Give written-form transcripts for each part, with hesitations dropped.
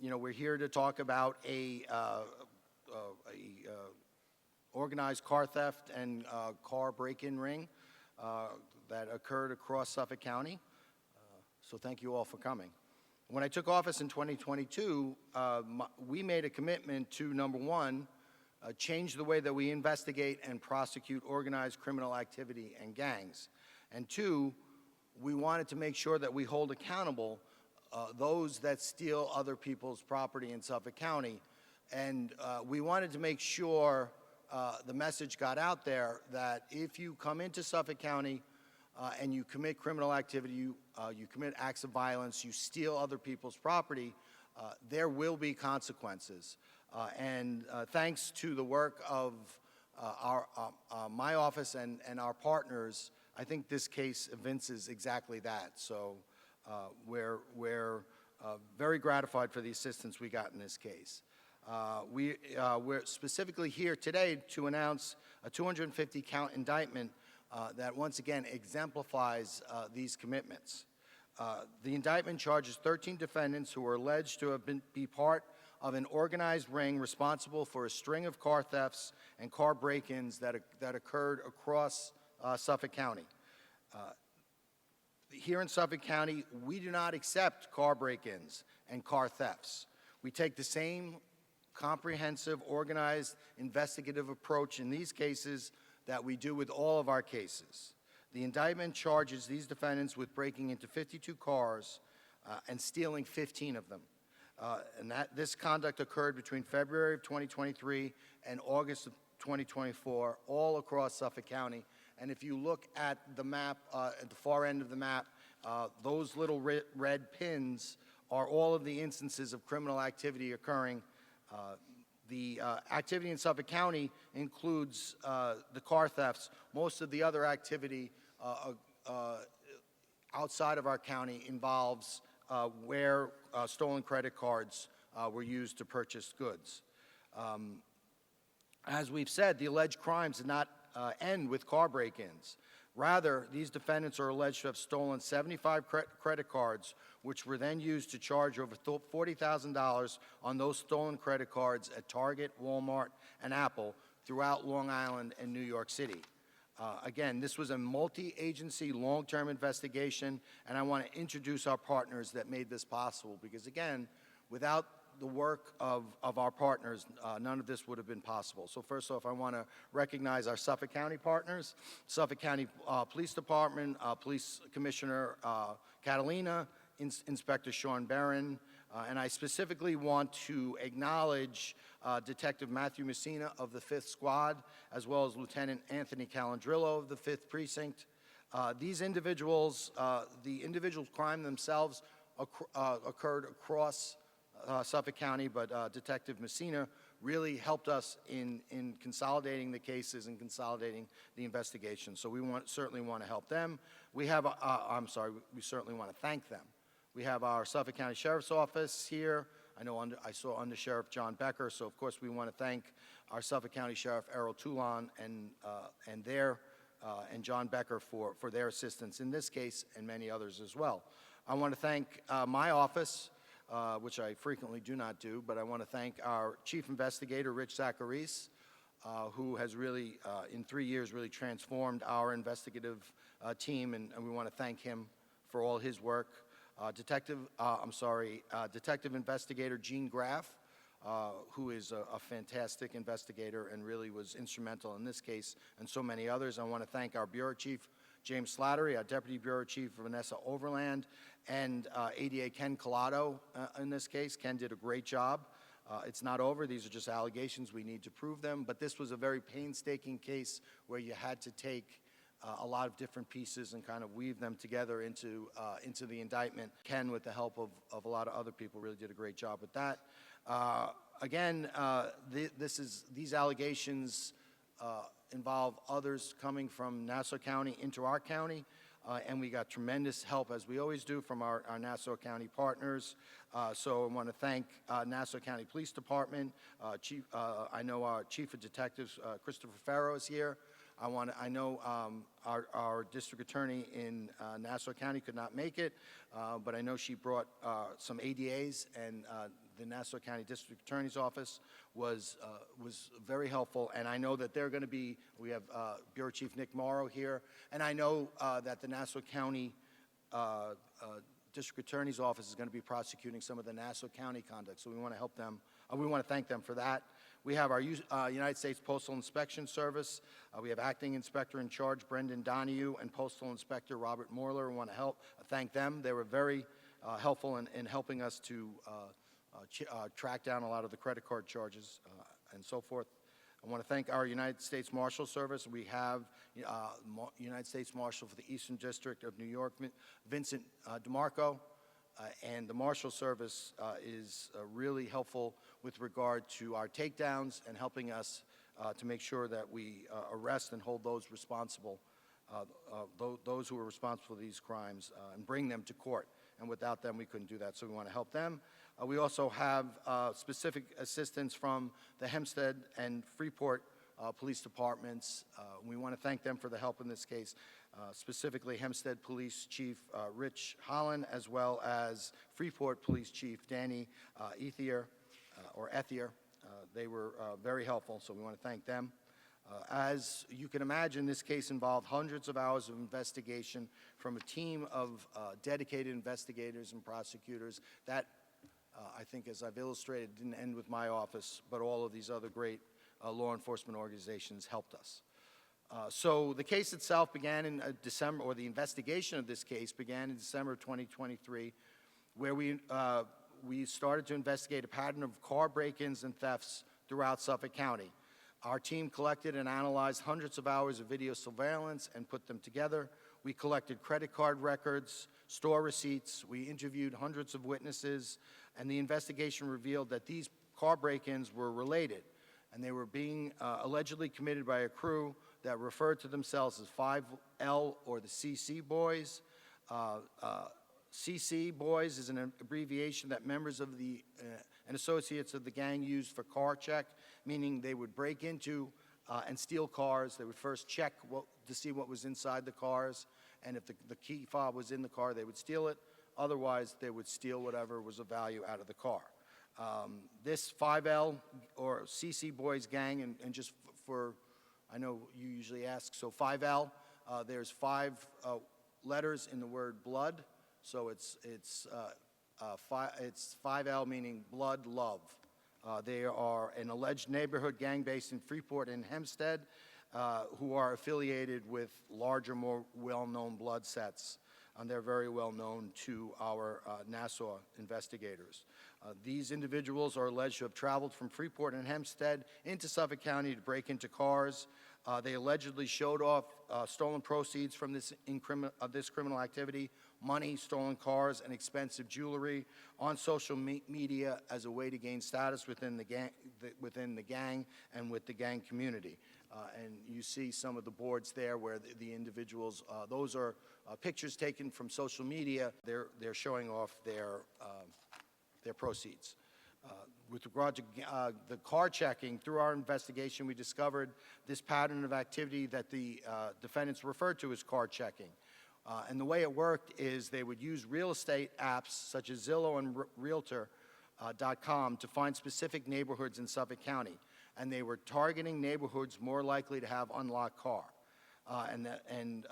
We're here to talk about a organized car theft and car break-in ring that occurred across Suffolk County. So thank you all for coming. When I took office in 2022, we made a commitment to, number one, change the way that we investigate and prosecute organized criminal activity and gangs. And two, we wanted to make sure that we hold accountable those that steal other people's property in Suffolk County. And we wanted to make sure the message got out there that if you come into Suffolk County and you commit criminal activity, you commit acts of violence, you steal other people's property, there will be consequences. Thanks to the work of my office and our partners, I think this case evinces exactly that. So we're very gratified for the assistance we got in this case. We're specifically here today to announce a 250-count indictment that once again exemplifies these commitments. The indictment charges 13 defendants who are alleged to have be part of an organized ring responsible for a string of car thefts and car break-ins that occurred across Suffolk County. Here in Suffolk County, we do not accept car break-ins and car thefts. We take the same comprehensive, organized, investigative approach in these cases that we do with all of our cases. The indictment charges these defendants with breaking into 52 cars and stealing 15 of them. This conduct occurred between February of 2023 and August of 2024, all across Suffolk County. And if you look at the map, at the far end of the map, those little red pins are all of the instances of criminal activity occurring. The activity in Suffolk County includes the car thefts. Most of the other activity outside of our county involves where stolen credit cards were used to purchase goods. As we've said, the alleged crimes did not end with car break-ins. Rather, these defendants are alleged to have stolen 75 credit cards, which were then used to charge over $40,000 on those stolen credit cards at Target, Walmart, and Apple throughout Long Island and New York City. Again, this was a multi-agency, long-term investigation, and I want to introduce our partners that made this possible, because again, without the work of our partners, none of this would have been possible. So first off, I want to recognize our Suffolk County partners, Suffolk County Police Department, Police Commissioner Catalina, Inspector Sean Barron, and I specifically want to acknowledge Detective Matthew Messina of the 5th Squad, as well as Lieutenant Anthony Calandrillo of the 5th Precinct. These individuals, the individual crime themselves occurred across Suffolk County, but Detective Messina really helped us in consolidating the cases and consolidating the investigation. So we certainly want to help them. We certainly want to thank them. We have our Suffolk County Sheriff's Office here. I saw Under Sheriff John Becker, so of course we want to thank our Suffolk County Sheriff Errol Toulon and John Becker for their assistance in this case and many others as well. I want to thank my office, which I frequently do not do, but I want to thank our Chief Investigator, Rich Zacharis, who has really, in 3 years, really transformed our investigative team, and we want to thank him for all his work. Detective Investigator Gene Graff, who is a fantastic investigator and really was instrumental in this case and so many others. I want to thank our Bureau Chief, James Slattery, our Deputy Bureau Chief, Vanessa Overland, and ADA Ken Collado in this case. Ken did a great job. It's not over. These are just allegations. We need to prove them. But this was a very painstaking case where you had to take a lot of different pieces and kind of weave them together into the indictment. Ken, with the help of a lot of other people, really did a great job with that. Again, these allegations involve others coming from Nassau County into our county, and we got tremendous help, as we always do, from our Nassau County partners. So I want to thank Nassau County Police Department. I know our Chief of Detectives, Christopher Farrow, is here. I know our district attorney in Nassau County could not make it, but I know she brought some ADAs, and the Nassau County District Attorney's Office was very helpful. And I know that they're going to be. We have Bureau Chief Nick Morrow here, and I know that the Nassau County District Attorney's Office is going to be prosecuting some of the Nassau County conduct. So we want to help them. We want to thank them for that. We have our United States Postal Inspection Service. We have Acting Inspector in Charge Brendan Donahue and Postal Inspector Robert Morler. We want to thank them. They were very helpful in helping us to track down a lot of the credit card charges and so forth. I want to thank our United States Marshal Service. We have United States Marshal for the Eastern District of New York, Vincent DeMarco. And the Marshal Service is really helpful with regard to our takedowns and helping us to make sure that we arrest and hold those responsible, those who are responsible for these crimes, and bring them to court. And without them, we couldn't do that, so we want to help them. We also have specific assistance from the Hempstead and Freeport police departments. We want to thank them for the help in this case, specifically Hempstead Police Chief Rich Holland, as well as Freeport Police Chief Danny Ethier. They were very helpful, so we want to thank them. As you can imagine, this case involved hundreds of hours of investigation from a team of dedicated investigators and prosecutors. That, I think, as I've illustrated, didn't end with my office, but all of these other great law enforcement organizations helped us. So the case itself began in December, or the investigation of this case began in December of 2023, where we started to investigate a pattern of car break-ins and thefts throughout Suffolk County. Our team collected and analyzed hundreds of hours of video surveillance and put them together. We collected credit card records, store receipts. We interviewed hundreds of witnesses, and the investigation revealed that these car break-ins were related, and they were being allegedly committed by a crew that referred to themselves as 5L, or the CC Boys. CC Boys is an abbreviation that members of the and associates of the gang used for car check, meaning they would break into and steal cars. They would first check to see what was inside the cars, and if the key fob was in the car, they would steal it. Otherwise, they would steal whatever was of value out of the car. This 5L, or CC Boys gang, and just for, I know you usually ask, so 5L, there's 5 letters in the word blood, so it's 5L, meaning blood love. They are an alleged neighborhood gang based in Freeport and Hempstead, who are affiliated with larger, more well-known blood sets, and they're very well known to our Nassau investigators. These individuals are alleged to have traveled from Freeport and Hempstead into Suffolk County to break into cars. They allegedly showed off stolen proceeds from this criminal activity, money, stolen cars, and expensive jewelry on social media as a way to gain status within the gang and with the gang community. And you see some of the boards there where the individuals, those are pictures taken from social media. They're showing off their proceeds. With regard to the car checking, through our investigation, we discovered this pattern of activity that the defendants referred to as car checking. And the way it worked is they would use real estate apps such as Zillow and Realtor.com to find specific neighborhoods in Suffolk County. And they were targeting neighborhoods more likely to have unlocked car. And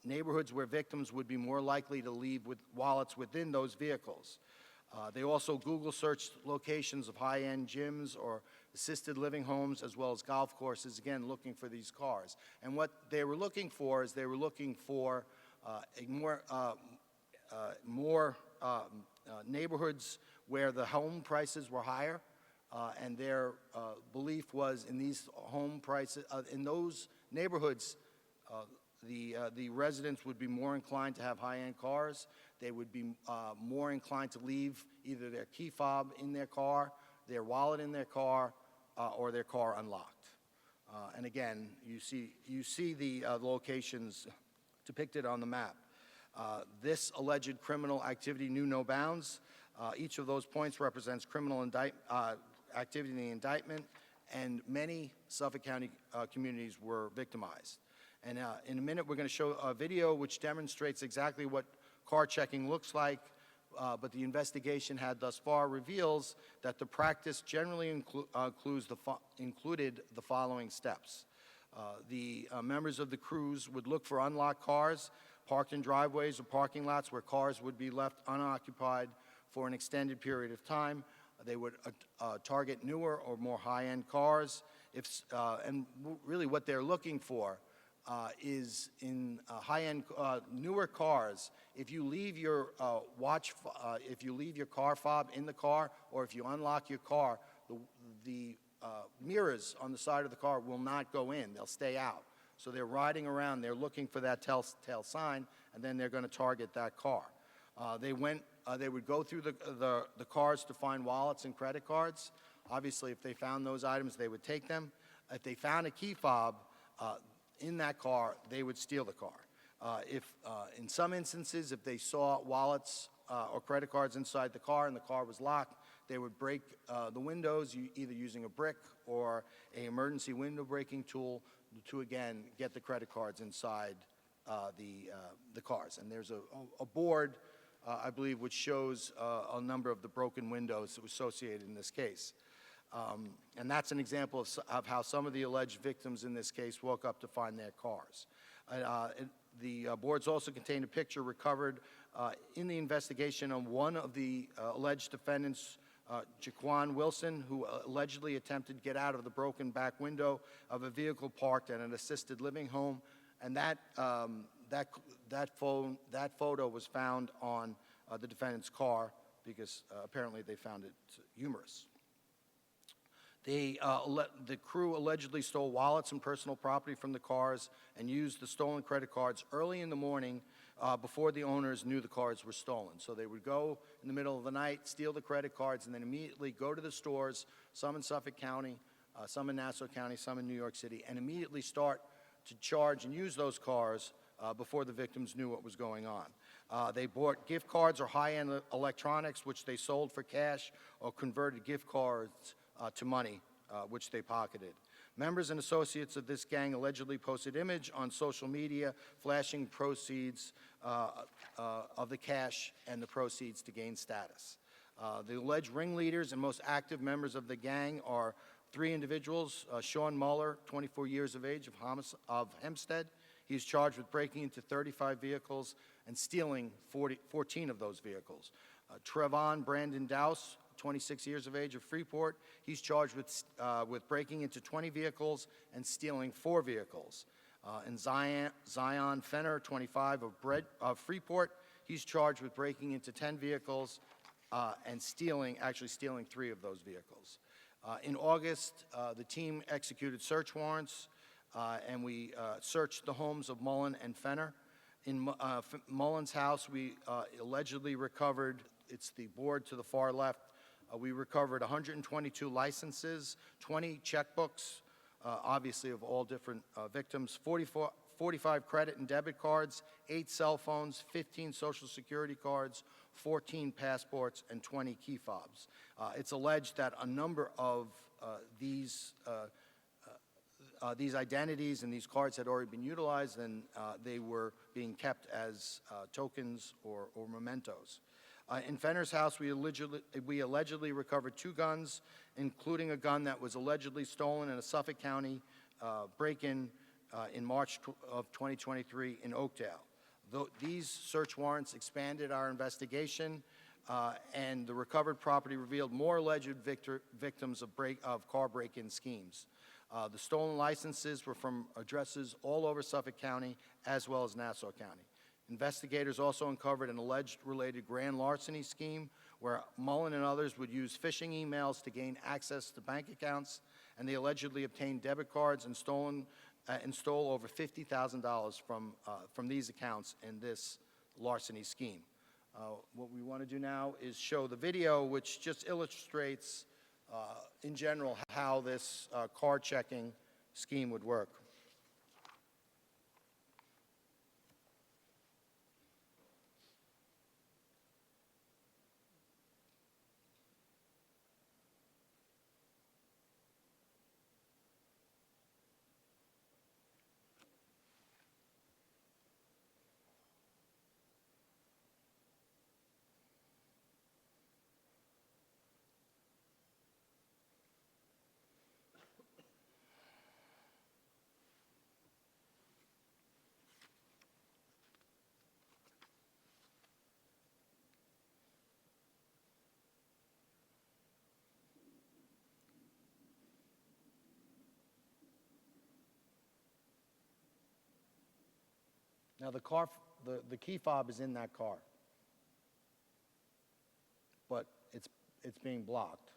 neighborhoods where victims would be more likely to leave with wallets within those vehicles. They also Google searched locations of high-end gyms or assisted living homes, as well as golf courses, again, looking for these cars. And what they were looking for is they were looking for more neighborhoods where the home prices were higher, and their belief was in these home prices, in those neighborhoods, the residents would be more inclined to have high-end cars. They would be more inclined to leave either their key fob in their car, their wallet in their car, or their car unlocked. And again, you see the locations depicted on the map. This alleged criminal activity knew no bounds. Each of those points represents criminal activity in the indictment, and many Suffolk County communities were victimized. And in a minute, we're going to show a video which demonstrates exactly what car checking looks like, but the investigation had thus far reveals that the practice generally included the following steps. The members of the crews would look for unlocked cars parked in driveways or parking lots where cars would be left unoccupied for an extended period of time. They would target newer or more high-end cars. Really what they're looking for is in high-end, newer cars. If you leave your if you leave your car fob in the car, or if you unlock your car, the mirrors on the side of the car will not go in; they'll stay out. So they're riding around, they're looking for that telltale sign, and then they're going to target that car. They would go through the cars to find wallets and credit cards. Obviously, if they found those items, they would take them. If they found a key fob in that car, they would steal the car. In some instances, if they saw wallets or credit cards inside the car and the car was locked, they would break the windows, either using a brick or an emergency window breaking tool to, again, get the credit cards inside the cars. And there's a board, I believe, which shows a number of the broken windows associated in this case. And that's an example of how some of the alleged victims in this case woke up to find their cars. The boards also contain a picture recovered in the investigation of one of the alleged defendants, Jaquan Wilson, who allegedly attempted to get out of the broken back window of a vehicle parked at an assisted living home, and that photo was found on the defendant's car because apparently they found it humorous. The crew allegedly stole wallets and personal property from the cars and used the stolen credit cards early in the morning before the owners knew the cards were stolen. So they would go in the middle of the night, steal the credit cards, and then immediately go to the stores, some in Suffolk County, some in Nassau County, some in New York City, and immediately start to charge and use those cars before the victims knew what was going on. They bought gift cards or high-end electronics, which they sold for cash, or converted gift cards to money, which they pocketed. Members and associates of this gang allegedly posted image on social media, flashing proceeds of the cash and the proceeds to gain status. The alleged ringleaders and most active members of the gang are three individuals: Sean Muller, 24 years of age, of Hempstead. He's charged with breaking into 35 vehicles and stealing 14 of those vehicles. Trevon Brandon Dowse, 26 years of age, of Freeport. He's charged with breaking into 20 vehicles and stealing 4 vehicles. And Zion Fenner, 25, of Freeport. He's charged with breaking into 10 vehicles and stealing 3 of those vehicles. In August, the team executed search warrants, and we searched the homes of Mullen and Fenner. In Mullen's house, we allegedly recovered, it's the board to the far left, we recovered 122 licenses, 20 checkbooks, obviously of all different victims, 45 credit and debit cards, 8 cell phones, 15 social security cards, 14 passports, and 20 key fobs. It's alleged that a number of these identities and these cards had already been utilized, and they were being kept as tokens or mementos. In Fenner's house, we allegedly recovered 2 guns, including a gun that was allegedly stolen in a Suffolk County break-in in March of 2023 in Oakdale. These search warrants expanded our investigation, and the recovered property revealed more alleged victims of car break-in schemes. The stolen licenses were from addresses all over Suffolk County as well as Nassau County. Investigators also uncovered an alleged related grand larceny scheme where Mullen and others would use phishing emails to gain access to bank accounts, and they allegedly obtained debit cards and stole over $50,000 from these accounts in this larceny scheme. What we want to do now is show the video, which just illustrates in general how this card checking scheme would work. Now, the key fob is in that car, but it's being blocked.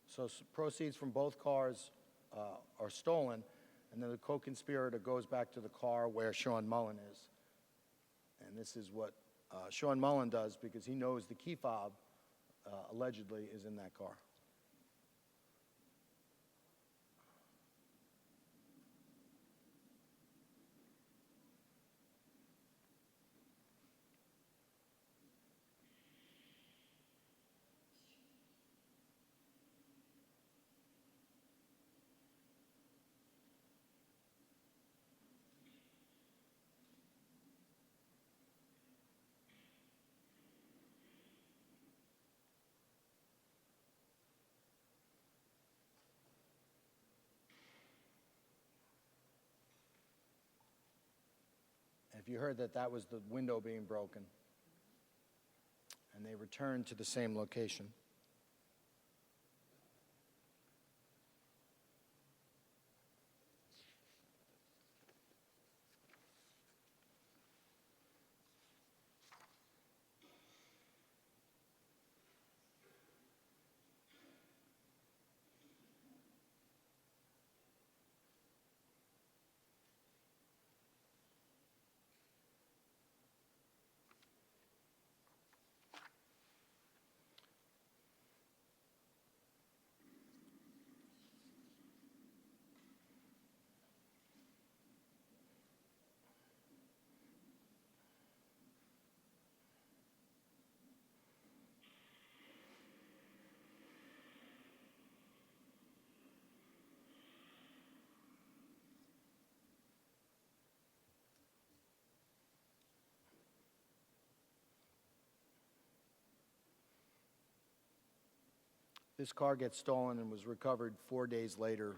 So proceeds from both cars are stolen, and then the co-conspirator goes back to the car where Sean Mullen is. And this is what Sean Mullen does because he knows the key fob allegedly is in that car. If you heard that, that was the window being broken. And they returned to the same location. This car gets stolen and was recovered 4 days later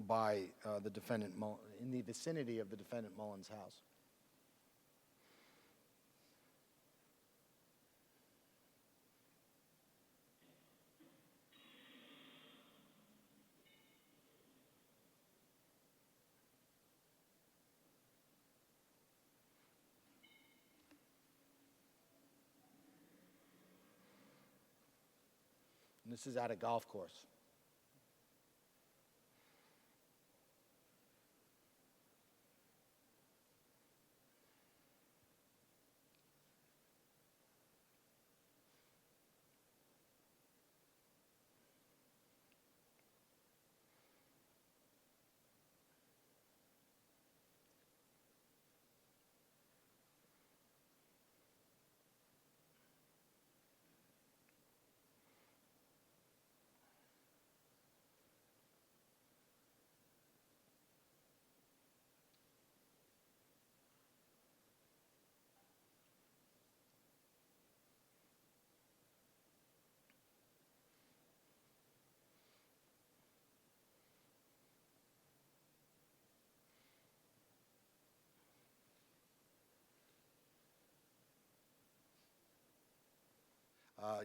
by the defendant in the vicinity of the defendant Mullen's house. And this is at a golf course.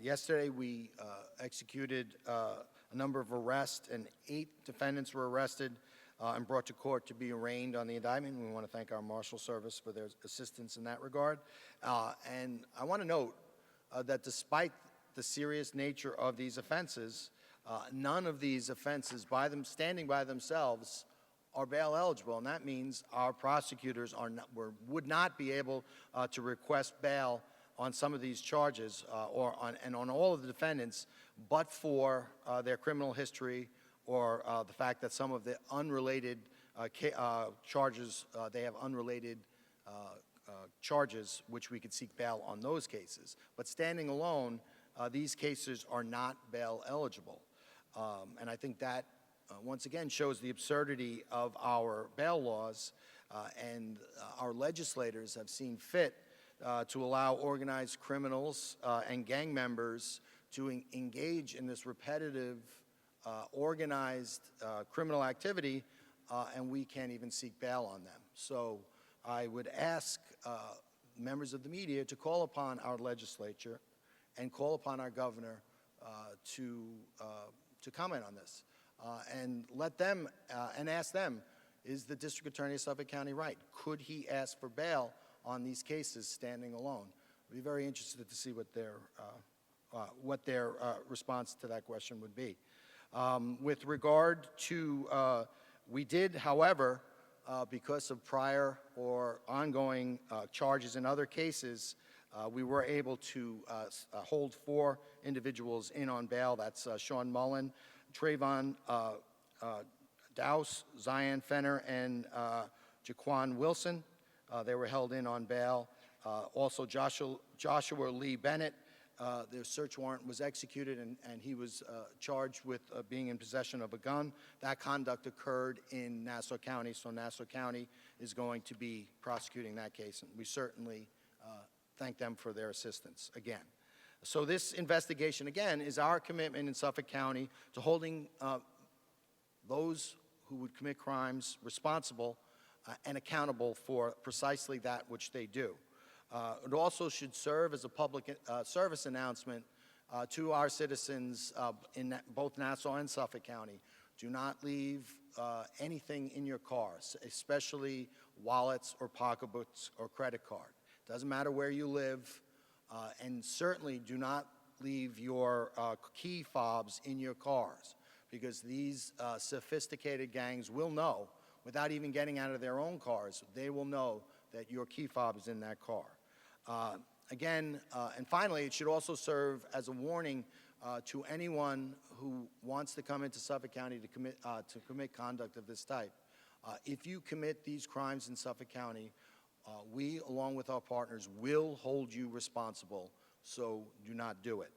Yesterday, we executed a number of arrests, and 8 defendants were arrested and brought to court to be arraigned on the indictment. We want to thank our Marshal Service for their assistance in that regard. And I want to note that despite the serious nature of these offenses, none of these offenses, standing by themselves, are bail eligible, and that means our prosecutors would not be able to request bail on some of these charges and on all of the defendants, but for their criminal history or the fact that some of the unrelated charges, they have unrelated charges which we could seek bail on those cases. But standing alone, these cases are not bail eligible. And I think that once again shows the absurdity of our bail laws, and our legislators have seen fit to allow organized criminals and gang members to engage in this repetitive, organized criminal activity, and we can't even seek bail on them. So I would ask members of the media to call upon our legislature and call upon our governor to comment on this, and let them and ask them, is the district attorney of Suffolk County right? Could he ask for bail on these cases standing alone? I'd be very interested to see what their response to that question would be. With regard to, we did, however, because of prior or ongoing charges in other cases, we were able to hold 4 individuals in on bail. That's Sean Mullen, Trayvon Dowse, Zion Fenner, and Jaquan Wilson. They were held in on bail. Also, Joshua Lee Bennett, their search warrant was executed, and he was charged with being in possession of a gun. That conduct occurred in Nassau County, so Nassau County is going to be prosecuting that case, and we certainly thank them for their assistance again. So this investigation, again, is our commitment in Suffolk County to holding those who would commit crimes responsible and accountable for precisely that which they do. It also should serve as a public service announcement to our citizens in both Nassau and Suffolk County. Do not leave anything in your cars, especially wallets or pocketbooks or credit card. Doesn't matter where you live, and certainly do not leave your key fobs in your cars, because these sophisticated gangs will know, without even getting out of their own cars, they will know that your key fob is in that car. Again, and finally, it should also serve as a warning to anyone who wants to come into Suffolk County to commit conduct of this type. If you commit these crimes in Suffolk County, we, along with our partners, will hold you responsible, so do not do it.